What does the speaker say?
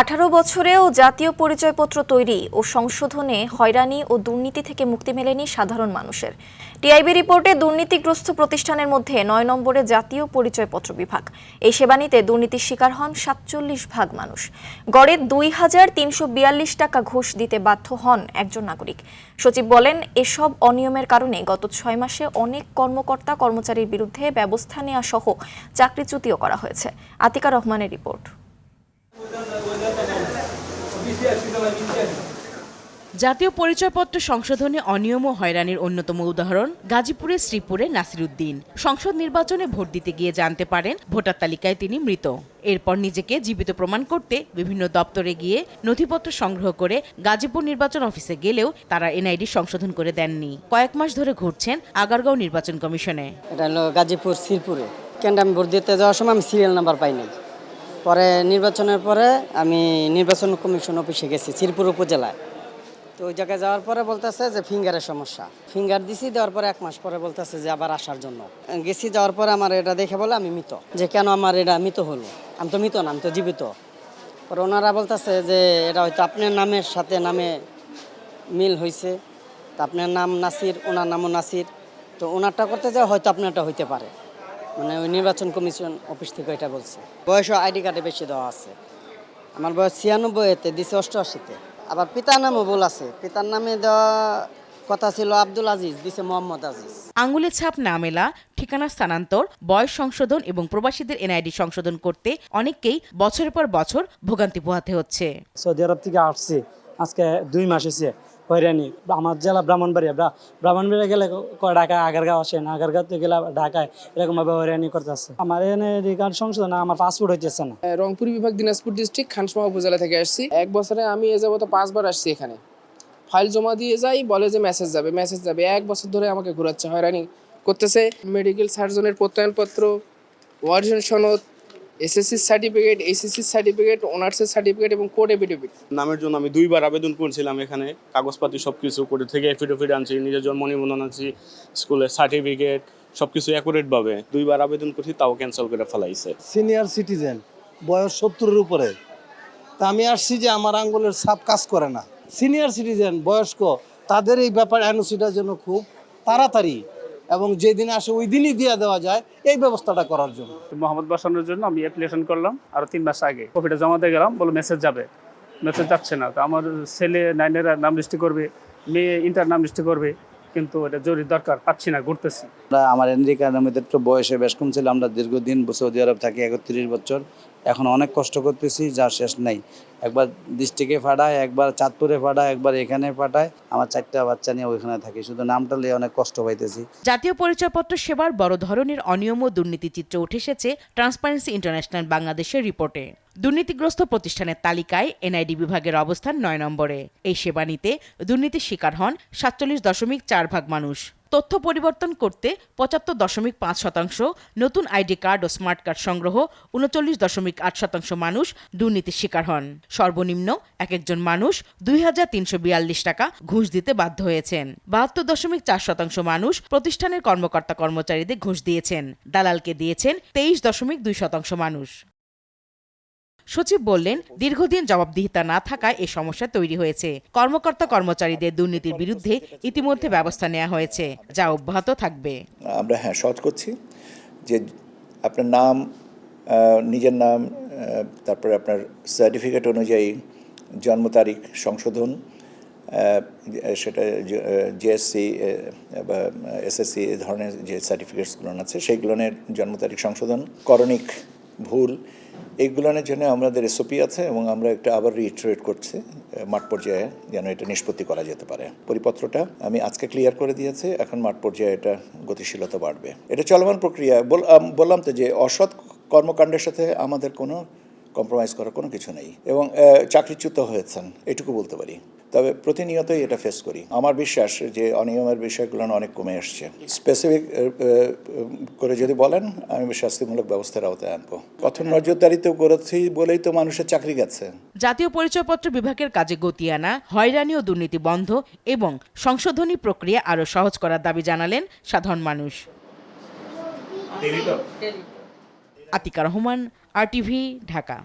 18 বছরেও জাতীয় পরিচয়পত্র তৈরি ও সংশোধনে হয়রানি ও দুর্নীতি থেকে মুক্তি মেলেনি সাধারণ মানুষের। টিআইবি রিপোর্টে দুর্নীতিগ্রস্ত প্রতিষ্ঠানের মধ্যে 9 নম্বরে জাতীয় পরিচয়পত্র বিভাগ। এই সেবা নিতে দুর্নীতির শিকার হন 47% মানুষ। গড়ে 2,342 টাকা ঘুষ দিতে বাধ্য হন একজন নাগরিক। সচিব বলেন, এসব অনিয়মের কারণে গত 6 মাসে অনেক কর্মকর্তা কর্মচারীর বিরুদ্ধে ব্যবস্থা নেওয়া সহ চাকরিচ্যুতিও করা হয়েছে। আতিকা রহমানের রিপোর্ট। জাতীয় পরিচয়পত্র সংশোধনে অনিয়ম ও হয়রানির অন্যতম উদাহরণ গাজীপুরের শ্রীপুরের নাসিরউদ্দিন। সংসদ নির্বাচনে ভোট দিতে গিয়ে জানতে পারেন ভোটার তালিকায় তিনি মৃত। এরপর নিজেকে জীবিত প্রমাণ করতে বিভিন্ন দপ্তরে গিয়ে নথিপত্র সংগ্রহ করে গাজীপুর নির্বাচন অফিসে গেলেও তারা এনআইডি সংশোধন করে দেননি। কয়েক মাস ধরে ঘুরছেন আগারগাঁও নির্বাচন কমিশনে। এটা হলো গাজীপুর শ্রীপুরে। কেন আমি ভোট দিতে যাওয়ার সময় আমি সিরিয়াল নাম্বার পাই নাই। পরে নির্বাচনের পরে আমি নির্বাচন কমিশন অফিসে গেছি শ্রীপুর উপজেলায়। তো ওই জায়গায় যাওয়ার পরে বলতেছে যে ফিঙ্গারের সমস্যা। ফিঙ্গার দিছি, দেওয়ার পরে 1 মাস পরে বলতেছে যে আবার আসার জন্য। গেছি, যাওয়ার পরে আমার এটা দেখে বলে আমি মৃত। যে কেন আমার এটা মৃত হলো, আমি তো মৃত না, আমি তো জীবিত। পরে ওনারা বলতেছে যে এটা হয়তো আপনার নামের সাথে নামে মিল হয়েছে, তা আপনার নাম নাসির, ওনার নামও নাসির, তো ওনারটা করতে যাওয়া হয়তো আপনারটা হইতে পারে। মানে ওই নির্বাচন কমিশন অফিস থেকে এটা বলছে। বয়স আইডি কার্ডে বেশি দেওয়া আছে। আমার বয়স 96-তে, দিছে 88-তে। আবার পিতার নামও ভুল আছে। পিতার নামে দেওয়া কথা ছিল আব্দুল আজিজ, দিছে মোহাম্মদ আজিজ। আঙুলের ছাপ না মেলা, ঠিকানা স্থানান্তর, বয়স সংশোধন এবং প্রবাসীদের এনআইডি সংশোধন করতে অনেককেই বছরের পর বছর ভোগান্তি পোহাতে হচ্ছে। সৌদি আরব থেকে আসছি, আজকে 2 মাস হয়েছে হয়রানি। আমার জেলা ব্রাহ্মণবাড়িয়া, ব্রাহ্মণবাড়িয়া গেলে ঢাকা আগারগাঁও আসেন, আগারগাঁওতে গেলে ঢাকায় এরকমভাবে হয়রানি করতেছে। আমার এনআইডি কার্ড সংশোধন, আমার পাসপোর্ট হইতেছে না। রংপুর বিভাগ, দিনাজপুর ডিস্ট্রিক্ট, খানসামা উপজেলা থেকে আসছি। 1 বছরে আমি এ যাবত 5 বার আসছি এখানে। ফাইল জমা দিয়ে যাই, বলে যে মেসেজ যাবে। 1 বছর ধরে আমাকে ঘোরাচ্ছে, হয়রানি করতেছে। মেডিকেল সার্জনের প্রত্যয়নপত্র, ওয়ারিশন সনদ, এসএসসি সার্টিফিকেট, এসএসসি সার্টিফিকেট, অনার্সের সার্টিফিকেট এবং কোড এফিডেভিট। নামের জন্য আমি 2 বার আবেদন করেছিলাম এখানে। কাগজপাতি সবকিছু করে থেকে এফিডেভিট আনছি, নিজের জন্ম নিবন্ধন আনছি, স্কুলের সার্টিফিকেট, সবকিছু অ্যাকুরেটভাবে 2 বার আবেদন করছি, তাও ক্যান্সেল করে ফেলাইছে। সিনিয়র সিটিজেন, বয়স 70-এর উপরে। তা আমি আসছি যে আমার আঙ্গুলের ছাপ কাজ করে না। সিনিয়র সিটিজেন, বয়স্ক, তাদের এই ব্যাপার এনওসিটার জন্য খুব তাড়াতাড়ি এবং যেদিন আসে ওই দিনই দিয়ে দেওয়া যায়, এই ব্যবস্থাটা করার জন্য। মোহাম্মদ বাসানোর জন্য আমি অ্যাপ্লিকেশন করলাম আরও 3 মাস আগে। কপিটা জমা দিয়ে গেলাম, বলে মেসেজ যাবে, মেসেজ যাচ্ছে না। তো আমার ছেলে 9-এর নাম লিস্টি করবে, মেয়ে ইন্টার নাম লিস্টি করবে, কিন্তু এটা জরুরি দরকার, পাচ্ছি না, ঘুরতেছি। আমার এনআইডি কার্ডের মধ্যে একটু বয়সে বেশ কম ছিল। আমরা দীর্ঘদিন সৌদি আরব থাকি, 31 বছর। এখন অনেক কষ্ট করতেছি, যার শেষ নাই। একবার ডিস্ট্রিক্টে পাঠায়, একবার চাঁদপুরে পাঠায়, একবার এখানে পাঠায়। আমার 4টা বাচ্চা নিয়ে ওইখানে থাকি, শুধু নামটা নিয়ে অনেক কষ্ট পাইতেছি। জাতীয় পরিচয়পত্র সেবার বড় ধরনের অনিয়ম ও দুর্নীতি চিত্র উঠে এসেছে ট্রান্সপারেন্সি ইন্টারন্যাশনাল বাংলাদেশের রিপোর্টে। দুর্নীতিগ্রস্ত প্রতিষ্ঠানের তালিকায় এনআইডি বিভাগের অবস্থান 9 নম্বরে। এই সেবা নিতে দুর্নীতির শিকার হন 47.4% মানুষ। তথ্য পরিবর্তন করতে 75.5%, নতুন আইডি কার্ড ও স্মার্ট কার্ড সংগ্রহ 39.8% মানুষ দুর্নীতির শিকার হন। সর্বনিম্ন একজন মানুষ 2,342 টাকা ঘুষ দিতে বাধ্য হয়েছেন। 72.4% মানুষ প্রতিষ্ঠানের কর্মকর্তা কর্মচারীদের ঘুষ দিয়েছেন। দালালকে দিয়েছেন 23.2% মানুষ। সচিব বললেন, দীর্ঘদিন জবাবদিহিতা না থাকায় এ সমস্যা তৈরি হয়েছে। কর্মকর্তা কর্মচারীদের দুর্নীতির বিরুদ্ধে ইতিমধ্যে ব্যবস্থা নেওয়া হয়েছে, যা অব্যাহত থাকবে। আমরা সহজ করছি যে আপনার নাম, নিজের নাম, তারপরে আপনার সার্টিফিকেট অনুযায়ী জন্ম তারিখ সংশোধন, সেটা জিএসসি বা এসএসসি এ ধরনের যে সার্টিফিকেটসগুলো আছে সেইগুলোর জন্ম তারিখ সংশোধন, করণিক ভুল, এইগুলোর জন্য আমাদের এসওপি আছে এবং আমরা একটা আবার রিইটারেট করছি মাঠ পর্যায়ে যেন এটা নিষ্পত্তি করা যেতে পারে। পরিপত্রটা আমি আজকে ক্লিয়ার করে দিয়েছি, এখন মাঠ পর্যায়ে এটা গতিশীলতা বাড়বে। এটা চলমান প্রক্রিয়া। বললাম তো যে অসৎ কর্মকাণ্ডের সাথে আমাদের কোনো কম্প্রোমাইজ করার কোনো কিছু নেই এবং চাকরিচ্যুত হয়েছেন এটুকু বলতে পারি। তবে প্রতিনিয়তই এটা ফেস করি। আমার বিশ্বাস যে অনিয়মের বিষয়গুলো অনেক কমে আসছে। স্পেসিফিক করে যদি বলেন, আমি শাস্তিমূলক ব্যবস্থার আওতায় আনবো। কঠোর নজরদারিতেও করেছি বলেই তো মানুষের চাকরি গেছে। জাতীয় পরিচয়পত্র বিভাগের কাজে গতি আনা, হয়রানি ও দুর্নীতি বন্ধ এবং সংশোধনী প্রক্রিয়া আরও সহজ করার দাবি জানালেন সাধারণ মানুষ। আতিকা রহমান, RTV, ঢাকা।